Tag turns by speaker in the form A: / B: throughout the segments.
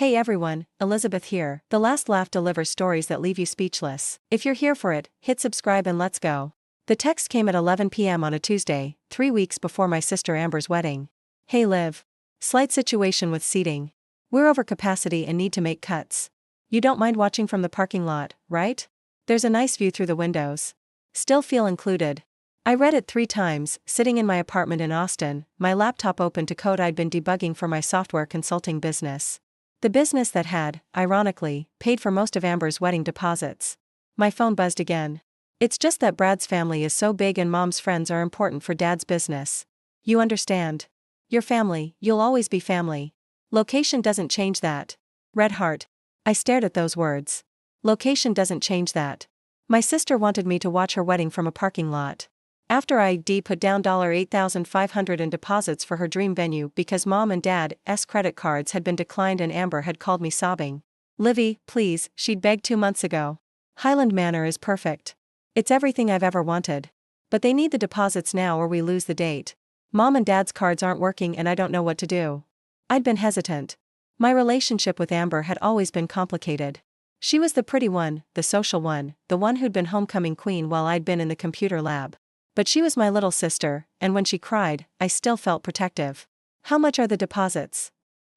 A: Hey everyone, Elizabeth here. The Last Laugh delivers stories that leave you speechless. If you're here for it, hit subscribe and let's go. The text came at 11 p.m. on a Tuesday, 3 weeks before my sister Amber's wedding. Hey Liv. Slight situation with seating. We're over capacity and need to make cuts. You don't mind watching from the parking lot, right? There's a nice view through the windows. Still feel included. I read it 3 times, sitting in my apartment in Austin, my laptop open to code I'd been debugging for my software consulting business. The business that had, ironically, paid for most of Amber's wedding deposits. My phone buzzed again. It's just that Brad's family is so big and Mom's friends are important for Dad's business. You understand? Your family, you'll always be family. Location doesn't change that. Red heart. I stared at those words. Location doesn't change that. My sister wanted me to watch her wedding from a parking lot. After I put down $8,500 in deposits for her dream venue because Mom and Dad's credit cards had been declined and Amber had called me sobbing. Livy, please, she'd begged 2 months ago. Highland Manor is perfect. It's everything I've ever wanted. But they need the deposits now or we lose the date. Mom and Dad's cards aren't working and I don't know what to do. I'd been hesitant. My relationship with Amber had always been complicated. She was the pretty one, the social one, the one who'd been homecoming queen while I'd been in the computer lab. But she was my little sister, and when she cried, I still felt protective. How much are the deposits?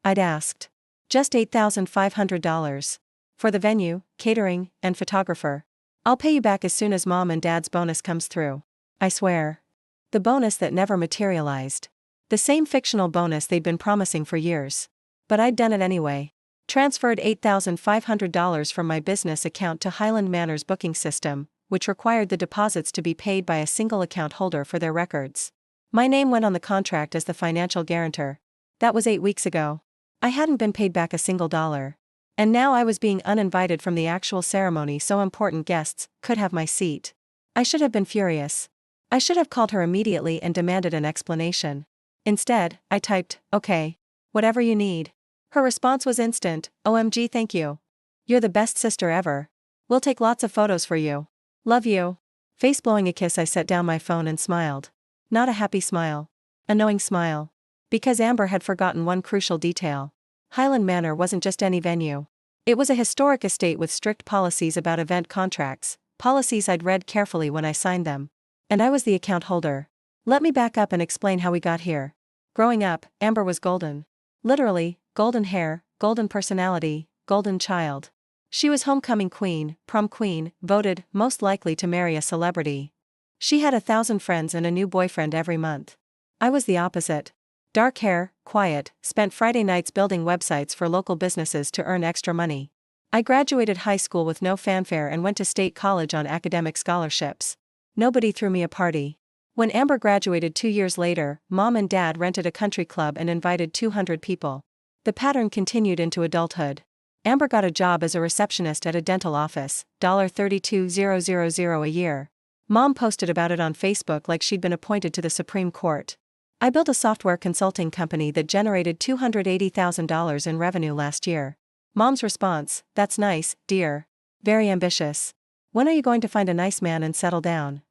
A: I'd asked. Just $8,500. For the venue, catering, and photographer. I'll pay you back as soon as Mom and Dad's bonus comes through. I swear. The bonus that never materialized. The same fictional bonus they'd been promising for years. But I'd done it anyway. Transferred $8,500 from my business account to Highland Manor's booking system, which required the deposits to be paid by a single account holder for their records. My name went on the contract as the financial guarantor. That was 8 weeks ago. I hadn't been paid back a single dollar. And now I was being uninvited from the actual ceremony so important guests could have my seat. I should have been furious. I should have called her immediately and demanded an explanation. Instead, I typed, okay. Whatever you need. Her response was instant, OMG thank you. You're the best sister ever. We'll take lots of photos for you. Love you. Face blowing a kiss, I set down my phone and smiled. Not a happy smile. A knowing smile. Because Amber had forgotten one crucial detail. Highland Manor wasn't just any venue. It was a historic estate with strict policies about event contracts, policies I'd read carefully when I signed them. And I was the account holder. Let me back up and explain how we got here. Growing up, Amber was golden. Literally, golden hair, golden personality, golden child. She was homecoming queen, prom queen, voted most likely to marry a celebrity. She had 1,000 friends and a new boyfriend every month. I was the opposite. Dark hair, quiet, spent Friday nights building websites for local businesses to earn extra money. I graduated high school with no fanfare and went to state college on academic scholarships. Nobody threw me a party. When Amber graduated 2 years later, Mom and Dad rented a country club and invited 200 people. The pattern continued into adulthood. Amber got a job as a receptionist at a dental office, $32,000 a year. Mom posted about it on Facebook like she'd been appointed to the Supreme Court. I built a software consulting company that generated $280,000 in revenue last year. Mom's response, that's nice, dear. Very ambitious. When are you going to find a nice man and settle down?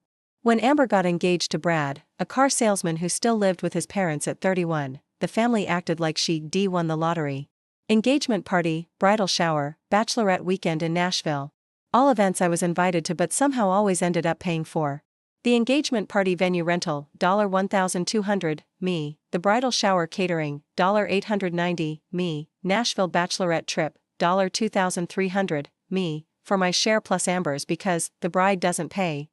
A: When Amber got engaged to Brad, a car salesman who still lived with his parents at 31, the family acted like she won the lottery. Engagement party, bridal shower, bachelorette weekend in Nashville. All events I was invited to but somehow always ended up paying for. The engagement party venue rental, $1,200, me. The bridal shower catering, $890, me. Nashville bachelorette trip, $2,300, me. For my share plus Amber's because the bride doesn't pay.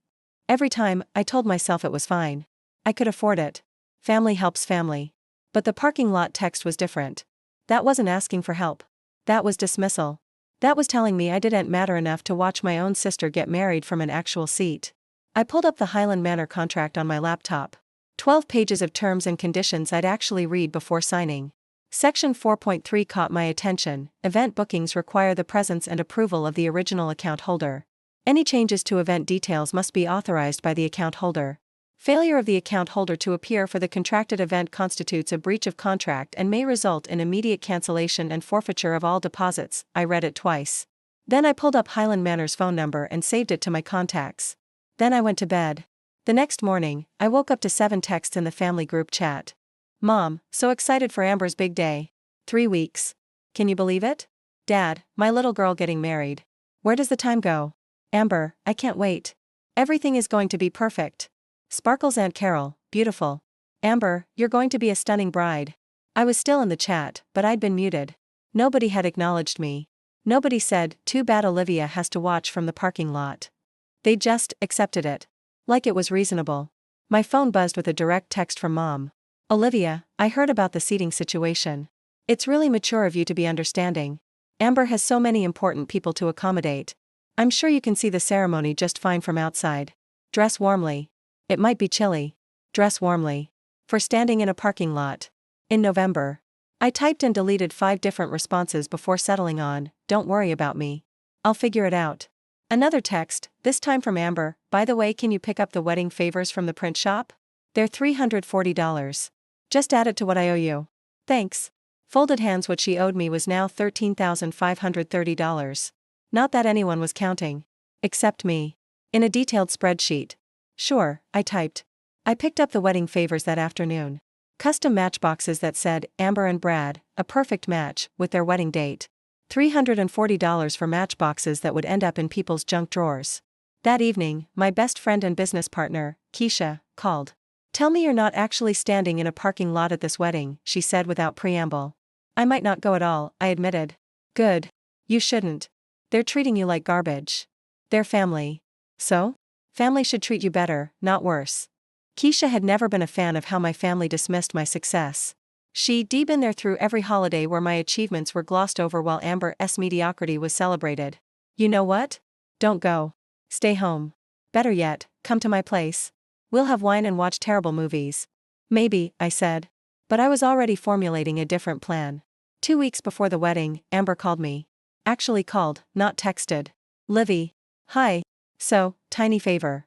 A: Every time, I told myself it was fine. I could afford it. Family helps family. But the parking lot text was different. That wasn't asking for help. That was dismissal. That was telling me I didn't matter enough to watch my own sister get married from an actual seat. I pulled up the Highland Manor contract on my laptop. 12 pages of terms and conditions I'd actually read before signing. Section 4.3 caught my attention. Event bookings require the presence and approval of the original account holder. Any changes to event details must be authorized by the account holder. Failure of the account holder to appear for the contracted event constitutes a breach of contract and may result in immediate cancellation and forfeiture of all deposits. I read it twice. Then I pulled up Highland Manor's phone number and saved it to my contacts. Then I went to bed. The next morning, I woke up to 7 texts in the family group chat. Mom, so excited for Amber's big day. 3 weeks. Can you believe it? Dad, my little girl getting married. Where does the time go? Amber, I can't wait. Everything is going to be perfect. Sparkle's Aunt Carol, beautiful. Amber, you're going to be a stunning bride. I was still in the chat, but I'd been muted. Nobody had acknowledged me. Nobody said, too bad Olivia has to watch from the parking lot. They just accepted it. Like it was reasonable. My phone buzzed with a direct text from Mom. Olivia, I heard about the seating situation. It's really mature of you to be understanding. Amber has so many important people to accommodate. I'm sure you can see the ceremony just fine from outside. Dress warmly. It might be chilly. Dress warmly. For standing in a parking lot. In November. I typed and deleted 5 different responses before settling on, don't worry about me. I'll figure it out. Another text, this time from Amber, by the way, can you pick up the wedding favors from the print shop? They're $340. Just add it to what I owe you. Thanks. Folded hands, what she owed me was now $13,530. Not that anyone was counting. Except me. In a detailed spreadsheet. Sure, I typed. I picked up the wedding favors that afternoon. Custom matchboxes that said, Amber and Brad, a perfect match, with their wedding date. $340 for matchboxes that would end up in people's junk drawers. That evening, my best friend and business partner, Keisha, called. Tell me you're not actually standing in a parking lot at this wedding, she said without preamble. I might not go at all, I admitted. Good. You shouldn't. They're treating you like garbage. They're family. So? Family should treat you better, not worse. Keisha had never been a fan of how my family dismissed my success. She'd been there through every holiday where my achievements were glossed over while Amber's mediocrity was celebrated. You know what? Don't go. Stay home. Better yet, come to my place. We'll have wine and watch terrible movies. Maybe, I said. But I was already formulating a different plan. 2 weeks before the wedding, Amber called me. Actually called, not texted. Livy. Hi. So, tiny favor.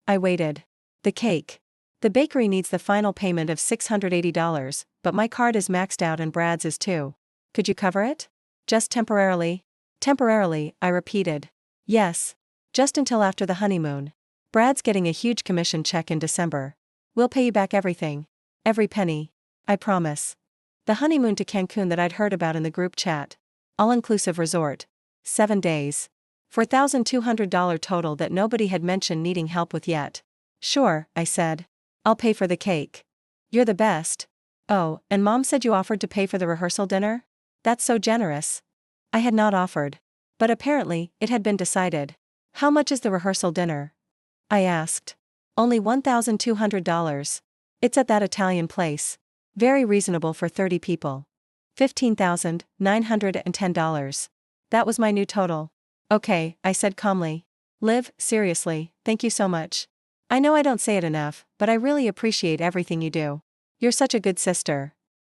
A: I waited. The cake. The bakery needs the final payment of $680, but my card is maxed out and Brad's is too. Could you cover it? Just temporarily? Temporarily, I repeated. Yes. Just until after the honeymoon. Brad's getting a huge commission check in December. We'll pay you back everything. Every penny. I promise. The honeymoon to Cancun that I'd heard about in the group chat. All-inclusive resort. 7 days. $4,200 total that nobody had mentioned needing help with yet. Sure, I said. I'll pay for the cake. You're the best. Oh, and Mom said you offered to pay for the rehearsal dinner? That's so generous. I had not offered. But apparently, it had been decided. How much is the rehearsal dinner? I asked. Only $1,200. It's at that Italian place. Very reasonable for 30 people. $15,910. That was my new total. Okay, I said calmly. Liv, seriously, thank you so much. I know I don't say it enough, but I really appreciate everything you do. You're such a good sister.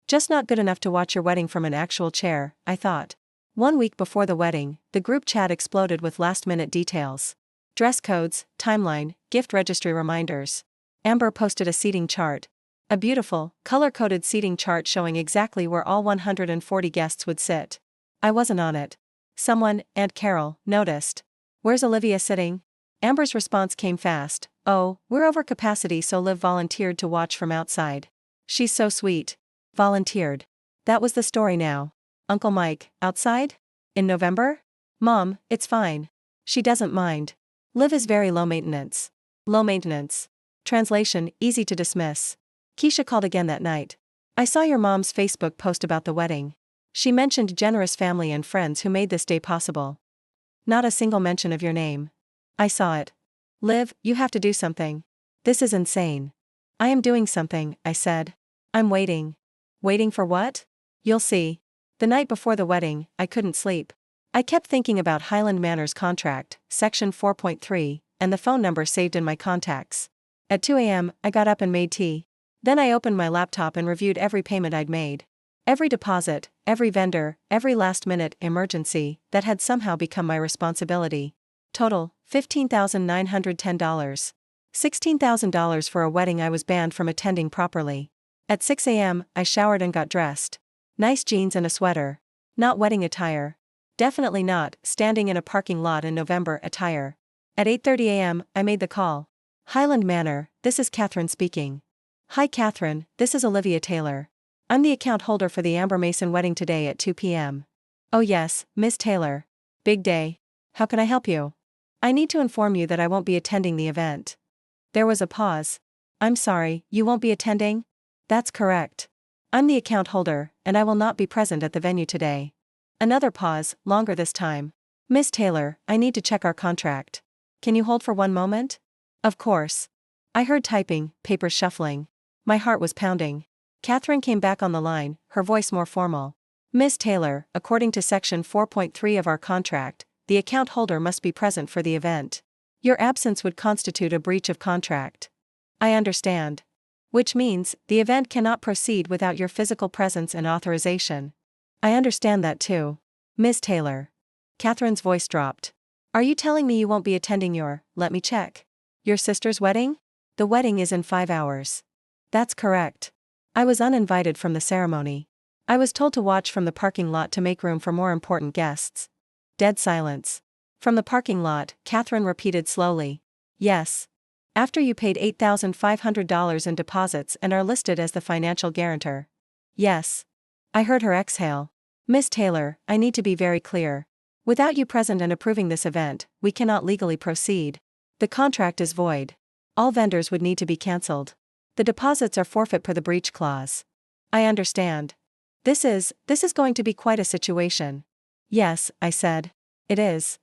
A: Just not good enough to watch your wedding from an actual chair, I thought. 1 week before the wedding, the group chat exploded with last-minute details. Dress codes, timeline, gift registry reminders. Amber posted a seating chart. A beautiful, color-coded seating chart showing exactly where all 140 guests would sit. I wasn't on it. Someone, Aunt Carol, noticed. Where's Olivia sitting? Amber's response came fast. Oh, we're over capacity, so Liv volunteered to watch from outside. She's so sweet. Volunteered. That was the story now. Uncle Mike, outside? In November? Mom, it's fine. She doesn't mind. Liv is very low maintenance. Low maintenance. Translation, easy to dismiss. Keisha called again that night. I saw your mom's Facebook post about the wedding. She mentioned generous family and friends who made this day possible. Not a single mention of your name. I saw it. Liv, you have to do something. This is insane. I am doing something, I said. I'm waiting. Waiting for what? You'll see. The night before the wedding, I couldn't sleep. I kept thinking about Highland Manor's contract, section 4.3, and the phone number saved in my contacts. At 2 a.m., I got up and made tea. Then I opened my laptop and reviewed every payment I'd made. Every deposit, every vendor, every last-minute emergency that had somehow become my responsibility. Total, $15,910. $16,000 for a wedding I was banned from attending properly. At 6 a.m., I showered and got dressed. Nice jeans and a sweater. Not wedding attire. Definitely not standing in a parking lot in November attire. At 8:30 a.m., I made the call. Highland Manor, this is Catherine speaking. Hi Catherine, this is Olivia Taylor. I'm the account holder for the Amber Mason wedding today at 2 p.m. Oh yes, Miss Taylor. Big day. How can I help you? I need to inform you that I won't be attending the event. There was a pause. I'm sorry, you won't be attending? That's correct. I'm the account holder, and I will not be present at the venue today. Another pause, longer this time. Miss Taylor, I need to check our contract. Can you hold for one moment? Of course. I heard typing, papers shuffling. My heart was pounding. Catherine came back on the line, her voice more formal. Miss Taylor, according to Section 4.3 of our contract, the account holder must be present for the event. Your absence would constitute a breach of contract. I understand. Which means, the event cannot proceed without your physical presence and authorization. I understand that too. Miss Taylor. Catherine's voice dropped. Are you telling me you won't be attending let me check. Your sister's wedding? The wedding is in 5 hours. That's correct. I was uninvited from the ceremony. I was told to watch from the parking lot to make room for more important guests. Dead silence. From the parking lot, Catherine repeated slowly. Yes. After you paid $8,500 in deposits and are listed as the financial guarantor. Yes. I heard her exhale. Miss Taylor, I need to be very clear. Without you present and approving this event, we cannot legally proceed. The contract is void. All vendors would need to be cancelled. The deposits are forfeit per the breach clause. I understand. This is going to be quite a situation. Yes, I said. It is.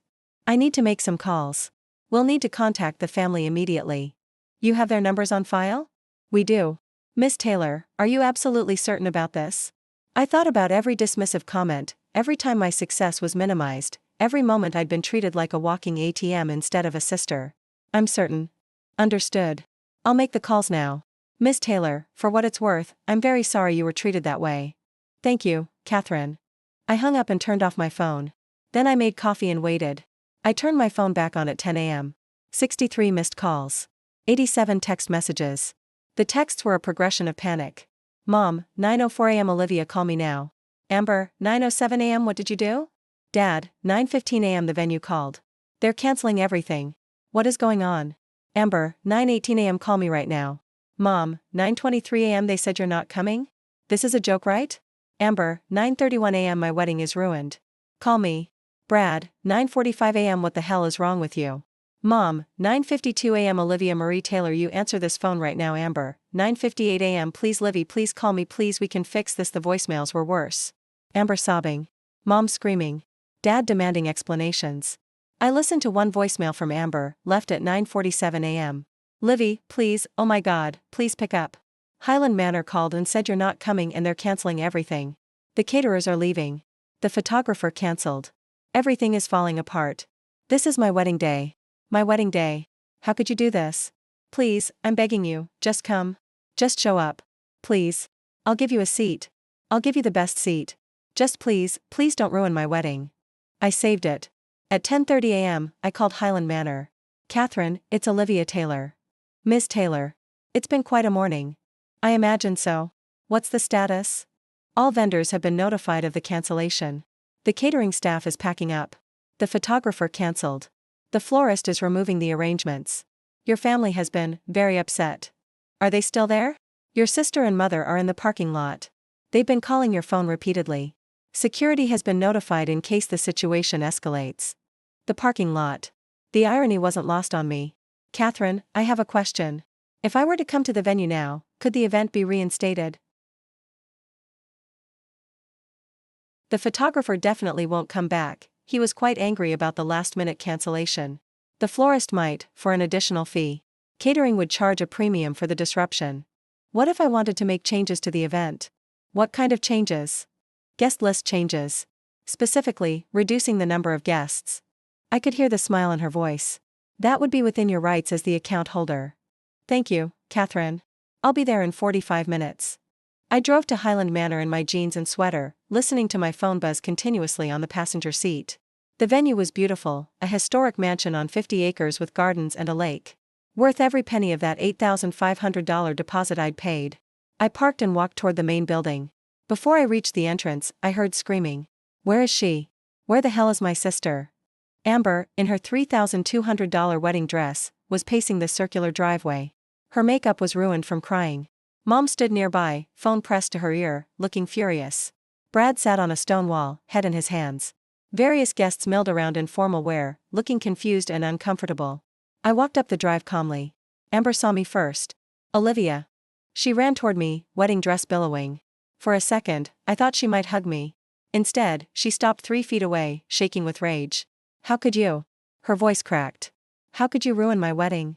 A: I need to make some calls. We'll need to contact the family immediately. You have their numbers on file? We do. Miss Taylor, are you absolutely certain about this? I thought about every dismissive comment, every time my success was minimized, every moment I'd been treated like a walking ATM instead of a sister. I'm certain. Understood. I'll make the calls now. Miss Taylor, for what it's worth, I'm very sorry you were treated that way. Thank you, Catherine. I hung up and turned off my phone. Then I made coffee and waited. I turned my phone back on at 10 a.m. 63 missed calls. 87 text messages. The texts were a progression of panic. Mom, 9:04 a.m. Olivia, call me now. Amber, 9:07 a.m. What did you do? Dad, 9:15 a.m. The venue called. They're canceling everything. What is going on? Amber, 9:18 a.m. Call me right now. Mom, 9:23 a.m. They said you're not coming? This is a joke, right? Amber, 9:31 a.m. My wedding is ruined. Call me. Brad, 9:45 a.m. What the hell is wrong with you? Mom, 9:52 a.m. Olivia Marie Taylor, you answer this phone right now. Amber, 9:58 a.m. Please Livy, please call me please, we can fix this. The voicemails were worse. Amber sobbing. Mom screaming. Dad demanding explanations. I listened to one voicemail from Amber, left at 9:47 a.m. Livy, please, oh my God, please pick up. Highland Manor called and said you're not coming and they're canceling everything. The caterers are leaving. The photographer cancelled. Everything is falling apart. This is my wedding day. My wedding day. How could you do this? Please, I'm begging you, just come. Just show up. Please. I'll give you a seat. I'll give you the best seat. Just please, please don't ruin my wedding. I saved it. At 10:30 a.m., I called Highland Manor. Catherine, it's Olivia Taylor. Miss Taylor. It's been quite a morning. I imagine so. What's the status? All vendors have been notified of the cancellation. The catering staff is packing up. The photographer cancelled. The florist is removing the arrangements. Your family has been very upset. Are they still there? Your sister and mother are in the parking lot. They've been calling your phone repeatedly. Security has been notified in case the situation escalates. The parking lot. The irony wasn't lost on me. Catherine, I have a question. If I were to come to the venue now, could the event be reinstated? The photographer definitely won't come back. He was quite angry about the last-minute cancellation. The florist might, for an additional fee. Catering would charge a premium for the disruption. What if I wanted to make changes to the event? What kind of changes? Guest list changes. Specifically, reducing the number of guests. I could hear the smile in her voice. That would be within your rights as the account holder. Thank you, Catherine. I'll be there in 45 minutes. I drove to Highland Manor in my jeans and sweater, listening to my phone buzz continuously on the passenger seat. The venue was beautiful, a historic mansion on 50 acres with gardens and a lake. Worth every penny of that $8,500 deposit I'd paid. I parked and walked toward the main building. Before I reached the entrance, I heard screaming. Where is she? Where the hell is my sister? Amber, in her $3,200 wedding dress, was pacing the circular driveway. Her makeup was ruined from crying. Mom stood nearby, phone pressed to her ear, looking furious. Brad sat on a stone wall, head in his hands. Various guests milled around in formal wear, looking confused and uncomfortable. I walked up the drive calmly. Amber saw me first. Olivia. She ran toward me, wedding dress billowing. For a second, I thought she might hug me. Instead, she stopped 3 feet away, shaking with rage. How could you? Her voice cracked. How could you ruin my wedding?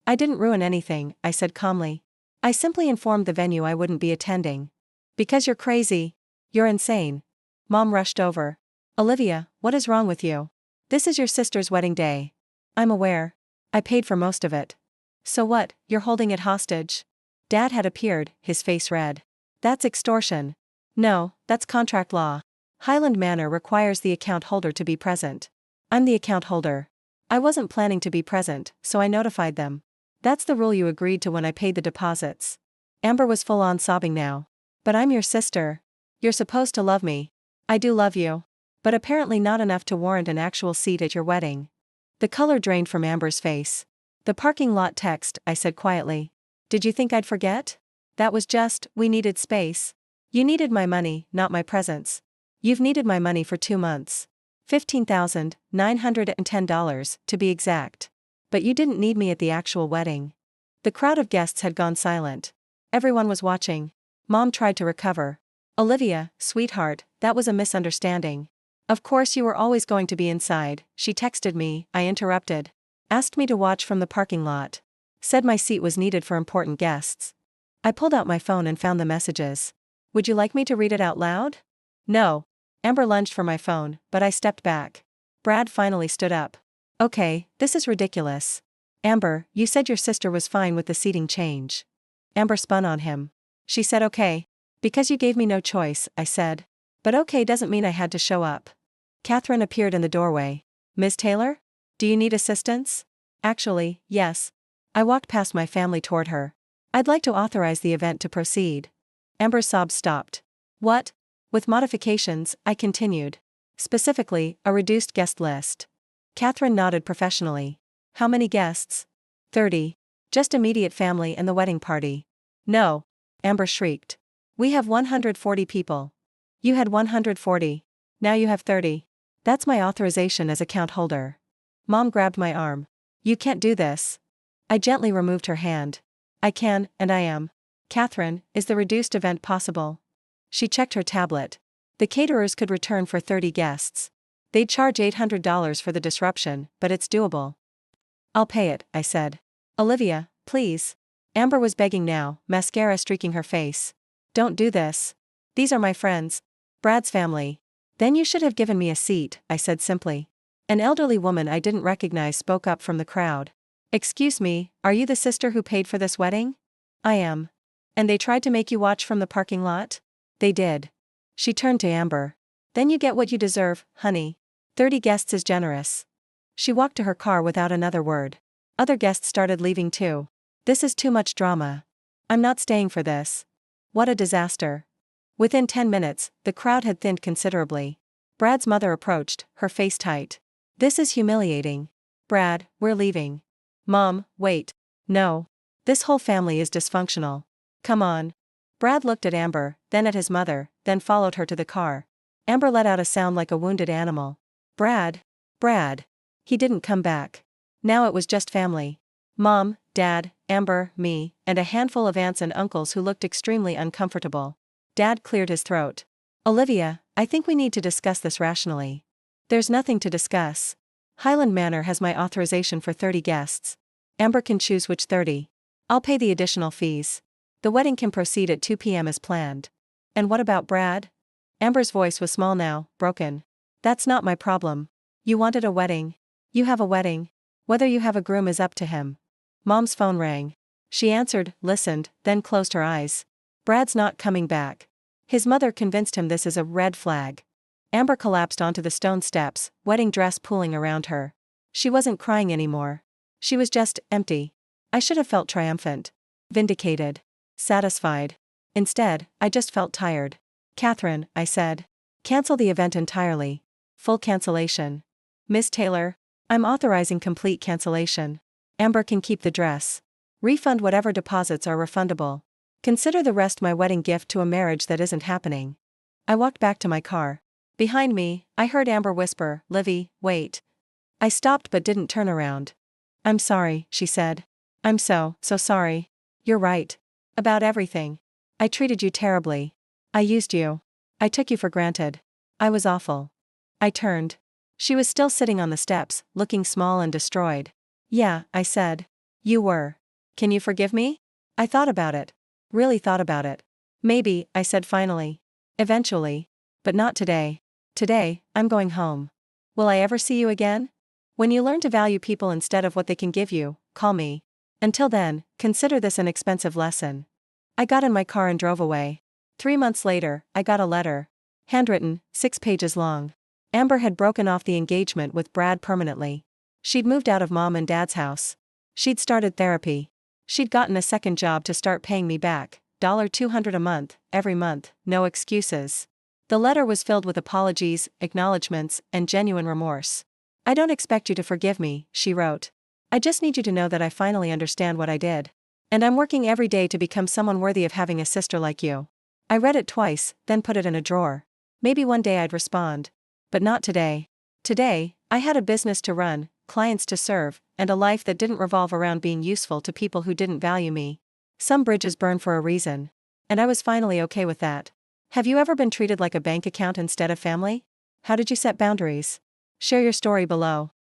A: I didn't ruin anything, I said calmly. I simply informed the venue I wouldn't be attending. Because you're crazy. You're insane. Mom rushed over. Olivia, what is wrong with you? This is your sister's wedding day. I'm aware. I paid for most of it. So what, you're holding it hostage? Dad had appeared, his face red. That's extortion. No, that's contract law. Highland Manor requires the account holder to be present. I'm the account holder. I wasn't planning to be present, so I notified them. That's the rule you agreed to when I paid the deposits. Amber was full on sobbing now. But I'm your sister. You're supposed to love me. I do love you. But apparently not enough to warrant an actual seat at your wedding. The color drained from Amber's face. The parking lot text, I said quietly. Did you think I'd forget? That was just, we needed space. You needed my money, not my presence. You've needed my money for 2 months. $15,910, to be exact. But you didn't need me at the actual wedding. The crowd of guests had gone silent. Everyone was watching. Mom tried to recover. Olivia, sweetheart, that was a misunderstanding. Of course you were always going to be inside, she texted me, I interrupted. Asked me to watch from the parking lot. Said my seat was needed for important guests. I pulled out my phone and found the messages. Would you like me to read it out loud? No. Amber lunged for my phone, but I stepped back. Brad finally stood up. Okay, this is ridiculous. Amber, you said your sister was fine with the seating change. Amber spun on him. She said okay. Because you gave me no choice, I said. But okay doesn't mean I had to show up. Catherine appeared in the doorway. Ms. Taylor? Do you need assistance? Actually, yes. I walked past my family toward her. I'd like to authorize the event to proceed. Amber's sobs stopped. What? With modifications, I continued. Specifically, a reduced guest list. Catherine nodded professionally. How many guests? 30. Just immediate family and the wedding party. No. Amber shrieked. We have 140 people. You had 140. Now you have 30. That's my authorization as account holder. Mom grabbed my arm. You can't do this. I gently removed her hand. I can, and I am. Catherine, is the reduced event possible? She checked her tablet. The caterers could return for 30 guests. They'd charge $800 for the disruption, but it's doable. I'll pay it, I said. Olivia, please. Amber was begging now, mascara streaking her face. Don't do this. These are my friends. Brad's family. Then you should have given me a seat, I said simply. An elderly woman I didn't recognize spoke up from the crowd. Excuse me, are you the sister who paid for this wedding? I am. And they tried to make you watch from the parking lot? They did. She turned to Amber. Then you get what you deserve, honey. 30 guests is generous. She walked to her car without another word. Other guests started leaving too. This is too much drama. I'm not staying for this. What a disaster. Within 10 minutes, the crowd had thinned considerably. Brad's mother approached, her face tight. This is humiliating. Brad, we're leaving. Mom, wait. No. This whole family is dysfunctional. Come on. Brad looked at Amber, then at his mother, then followed her to the car. Amber let out a sound like a wounded animal. Brad. Brad. He didn't come back. Now it was just family. Mom, Dad, Amber, me, and a handful of aunts and uncles who looked extremely uncomfortable. Dad cleared his throat. Olivia, I think we need to discuss this rationally. There's nothing to discuss. Highland Manor has my authorization for 30 guests. Amber can choose which 30. I'll pay the additional fees. The wedding can proceed at 2 p.m. as planned. And what about Brad? Amber's voice was small now, broken. That's not my problem. You wanted a wedding. You have a wedding. Whether you have a groom is up to him. Mom's phone rang. She answered, listened, then closed her eyes. Brad's not coming back. His mother convinced him this is a red flag. Amber collapsed onto the stone steps, wedding dress pooling around her. She wasn't crying anymore. She was just empty. I should have felt triumphant. Vindicated. Satisfied. Instead, I just felt tired. Catherine, I said. Cancel the event entirely. Full cancellation. Miss Taylor, I'm authorizing complete cancellation. Amber can keep the dress. Refund whatever deposits are refundable. Consider the rest my wedding gift to a marriage that isn't happening. I walked back to my car. Behind me, I heard Amber whisper, "Livy, wait." I stopped but didn't turn around. "I'm sorry," she said. "I'm so sorry. You're right. About everything. I treated you terribly. I used you. I took you for granted. I was awful." I turned. She was still sitting on the steps, looking small and destroyed. "Yeah," I said. "You were. Can you forgive me?" I thought about it. Really thought about it. "Maybe," I said finally. "Eventually. But not today. Today, I'm going home. Will I ever see you again? When you learn to value people instead of what they can give you, call me. Until then, consider this an expensive lesson." I got in my car and drove away. 3 months later, I got a letter. Handwritten, 6 pages long. Amber had broken off the engagement with Brad permanently. She'd moved out of mom and dad's house. She'd started therapy. She'd gotten a second job to start paying me back, $200 a month, every month, no excuses. The letter was filled with apologies, acknowledgments, and genuine remorse. "I don't expect you to forgive me," she wrote. "I just need you to know that I finally understand what I did. And I'm working every day to become someone worthy of having a sister like you." I read it twice, then put it in a drawer. Maybe one day I'd respond. But not today. Today, I had a business to run, clients to serve, and a life that didn't revolve around being useful to people who didn't value me. Some bridges burn for a reason. And I was finally okay with that. Have you ever been treated like a bank account instead of family? How did you set boundaries? Share your story below.